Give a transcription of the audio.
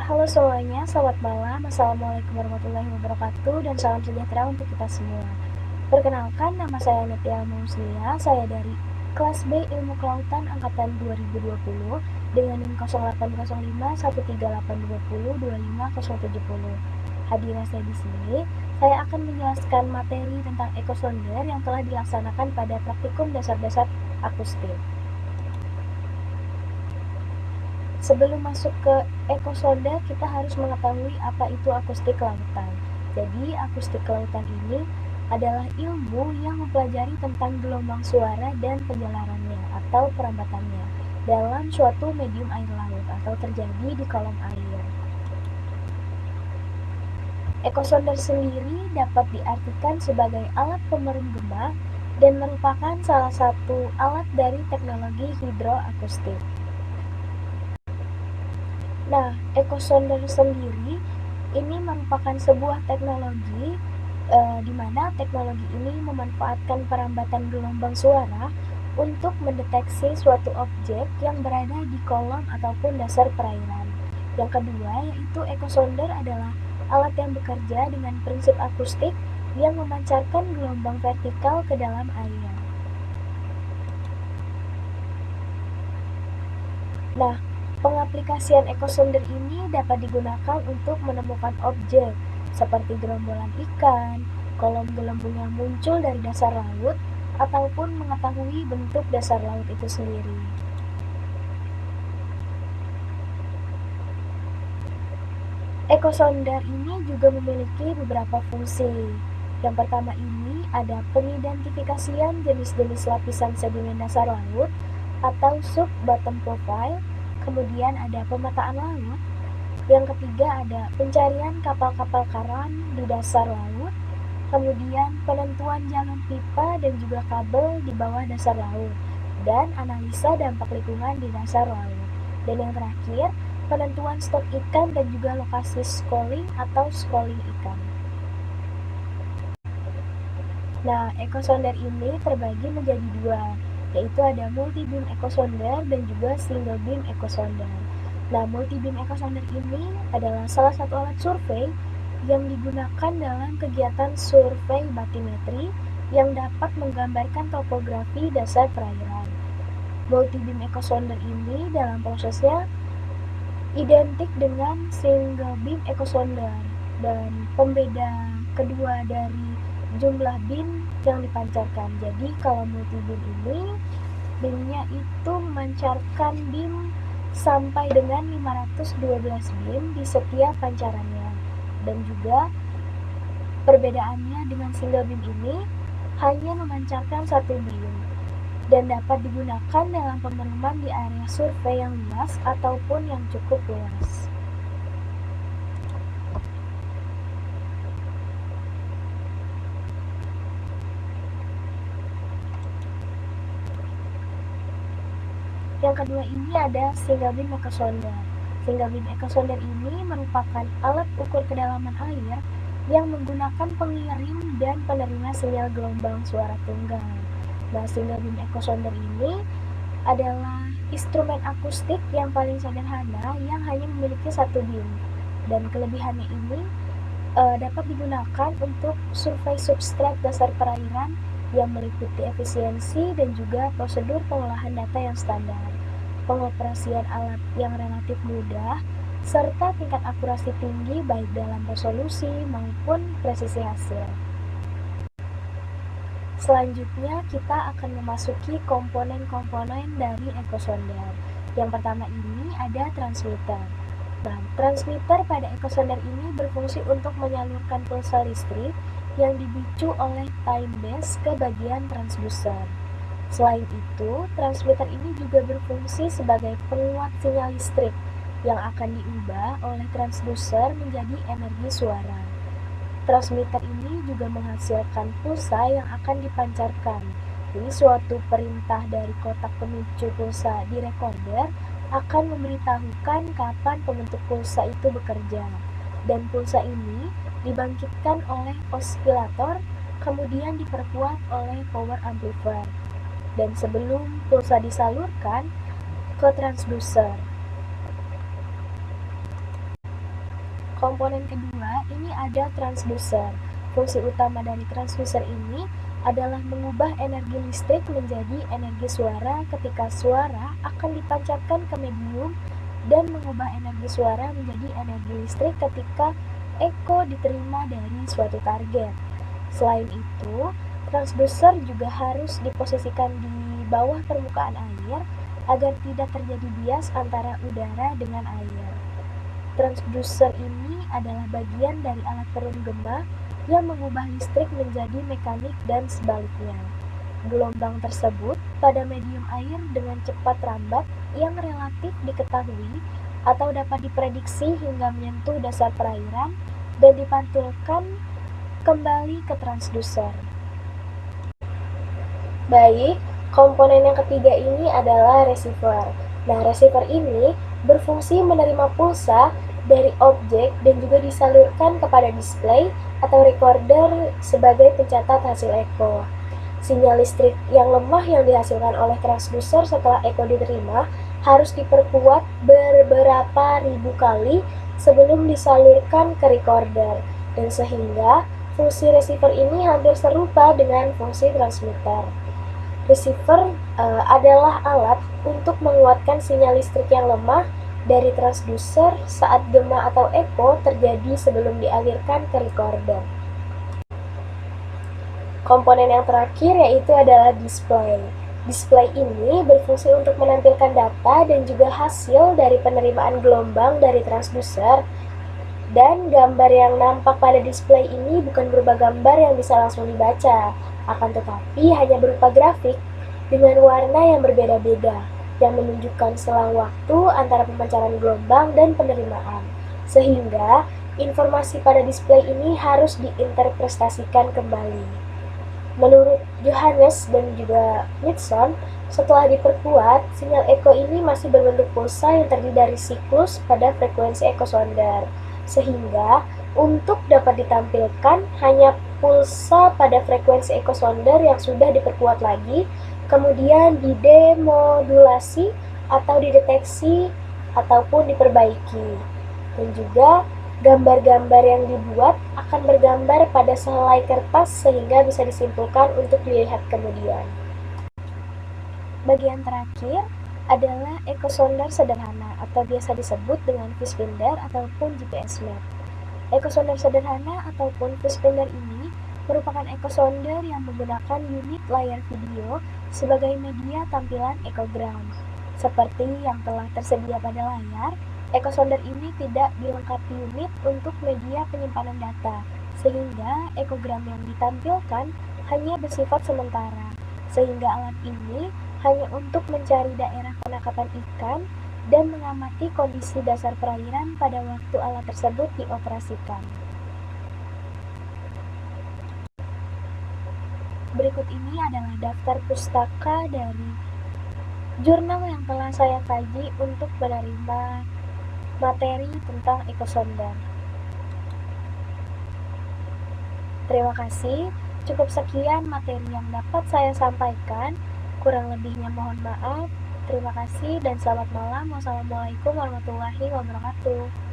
Halo semuanya, selamat malam. Assalamualaikum warahmatullahi wabarakatuh dan salam sejahtera untuk kita semua. Perkenalkan, nama saya Netia Muslia. Saya dari kelas B Ilmu Kelautan angkatan 2020 dengan NIM 0805 13820 25070. Hadirin saya di sini, saya akan menjelaskan materi tentang ekosonder yang telah dilaksanakan pada praktikum dasar-dasar akustik. Sebelum masuk ke ekosonder, kita harus mengetahui apa itu akustik kelautan. Jadi, akustik kelautan ini adalah ilmu yang mempelajari tentang gelombang suara dan penjelarannya atau perambatannya dalam suatu medium air laut atau terjadi di kolom air. Ekosonder sendiri dapat diartikan sebagai alat pemerum gema dan merupakan salah satu alat dari teknologi hidroakustik. Nah, ekosonder sendiri ini merupakan sebuah teknologi di mana teknologi ini memanfaatkan perambatan gelombang suara untuk mendeteksi suatu objek yang berada di kolom ataupun dasar perairan. Yang kedua, yaitu ekosonder adalah alat yang bekerja dengan prinsip akustik yang memancarkan gelombang vertikal ke dalam air. Nah, pengaplikasian ekosonder ini dapat digunakan untuk menemukan objek seperti gerombolan ikan, kolom gelembung yang muncul dari dasar laut, ataupun mengetahui bentuk dasar laut itu sendiri. Ekosonder ini juga memiliki beberapa fungsi. Yang pertama ini ada pengidentifikasian jenis-jenis lapisan sedimen dasar laut atau sub-bottom profile. Kemudian ada pemetaan laut. Yang ketiga ada pencarian kapal-kapal karam di dasar laut. Kemudian penentuan jalur pipa dan juga kabel di bawah dasar laut. Dan analisa dampak lingkungan di dasar laut. Dan yang terakhir, penentuan stok ikan dan juga lokasi schooling atau schooling ikan. Nah, ekosonder ini terbagi menjadi dua, yaitu ada multi-beam ekosonder dan juga single beam ekosonder. Nah, multi-beam ekosonder ini adalah salah satu alat survei yang digunakan dalam kegiatan survei batimetri yang dapat menggambarkan topografi dasar perairan. Multi-beam ekosonder ini dalam prosesnya identik dengan single beam ekosonder dan pembeda kedua dari jumlah beam yang dipancarkan. Jadi kalau multi beam ini, beamnya itu memancarkan beam sampai dengan 512 beam di setiap pancarannya. Dan juga perbedaannya dengan single beam ini hanya memancarkan satu beam dan dapat digunakan dalam pemeruman di area survei yang luas ataupun yang cukup luas. Yang kedua ini ada single beam ekosonder. Single beam ekosonder ini merupakan alat ukur kedalaman air yang menggunakan pengirim dan penerima sinyal gelombang suara tunggal. Nah, single beam ekosonder ini adalah instrumen akustik yang paling sederhana yang hanya memiliki satu beam. Dan kelebihannya ini dapat digunakan untuk survei substrat dasar perairan yang meliputi efisiensi dan juga prosedur pengolahan data yang standar, pengoperasian alat yang relatif mudah, serta tingkat akurasi tinggi baik dalam resolusi maupun presisi hasil. Selanjutnya kita akan memasuki komponen-komponen dari ekosonder. Yang pertama ini ada transmitter. Nah, transmitter pada ekosonder ini berfungsi untuk menyalurkan pulsa listrik yang dipicu oleh time base ke bagian transducer. Selain itu, transmitter ini juga berfungsi sebagai penguat sinyal listrik yang akan diubah oleh transducer menjadi energi suara. Transmitter ini juga menghasilkan pulsa yang akan dipancarkan. Jadi suatu perintah dari kotak pemicu pulsa di recorder akan memberitahukan kapan pembentuk pulsa itu bekerja. Dan pulsa ini dibangkitkan oleh osilator, kemudian diperkuat oleh power amplifier. Dan sebelum pulsa disalurkan ke transducer. Komponen kedua, ini ada transducer. Fungsi utama dari transducer ini adalah mengubah energi listrik menjadi energi suara ketika suara akan dipancarkan ke medium dan mengubah energi suara menjadi energi listrik ketika eko diterima dari suatu target. Selain itu, transducer juga harus diposisikan di bawah permukaan air agar tidak terjadi bias antara udara dengan air. Transducer ini adalah bagian dari alat perum gema yang mengubah listrik menjadi mekanik dan sebaliknya. Gelombang tersebut pada medium air dengan cepat rambat yang relatif diketahui atau dapat diprediksi hingga menyentuh dasar perairan dan dipantulkan kembali ke transducer. Baik, komponen yang ketiga ini adalah receiver. Nah, receiver ini berfungsi menerima pulsa dari objek dan juga disalurkan kepada display atau recorder sebagai pencatat hasil eko. Sinyal listrik yang lemah yang dihasilkan oleh transducer setelah eko diterima harus diperkuat beberapa ribu kali sebelum disalurkan ke recorder, dan sehingga fungsi receiver ini hampir serupa dengan fungsi transmitter. Receiver adalah alat untuk menguatkan sinyal listrik yang lemah dari transducer saat gema atau eko terjadi sebelum dialirkan ke recorder. Komponen yang terakhir yaitu adalah display. Display ini berfungsi untuk menampilkan data dan juga hasil dari penerimaan gelombang dari transducer. Dan gambar yang nampak pada display ini bukan berupa gambar yang bisa langsung dibaca, akan tetapi hanya berupa grafik dengan warna yang berbeda-beda, yang menunjukkan selang waktu antara pemancaran gelombang dan penerimaan. Sehingga, informasi pada display ini harus diinterpretasikan kembali. Menurut Johannes dan juga Mitson, setelah diperkuat, sinyal eko ini masih berbentuk pulsa yang terdiri dari siklus pada frekuensi ekosonder. Sehingga, untuk dapat ditampilkan hanya pulsa pada frekuensi ekosonder yang sudah diperkuat lagi, kemudian didemodulasi atau dideteksi ataupun diperbaiki. Dan juga gambar-gambar yang dibuat akan bergambar pada sehelai kertas sehingga bisa disimpulkan untuk dilihat kemudian. Bagian terakhir adalah ekosonder sederhana atau biasa disebut dengan fishfinder ataupun GPS map. Ekosonder sederhana ataupun fishfinder ini merupakan ekosonder yang menggunakan unit layar video sebagai media tampilan ekogram. Seperti yang telah tersedia pada layar, ekosonder ini tidak dilengkapi unit untuk media penyimpanan data, sehingga ekogram yang ditampilkan hanya bersifat sementara, sehingga alat ini hanya untuk mencari daerah penangkapan ikan dan mengamati kondisi dasar perairan pada waktu alat tersebut dioperasikan. Berikut ini adalah daftar pustaka dari jurnal yang telah saya kaji untuk menerima materi tentang ekosonder. Terima kasih, cukup sekian materi yang dapat saya sampaikan. Kurang lebihnya mohon maaf. Terima kasih dan selamat malam. Wassalamualaikum warahmatullahi wabarakatuh.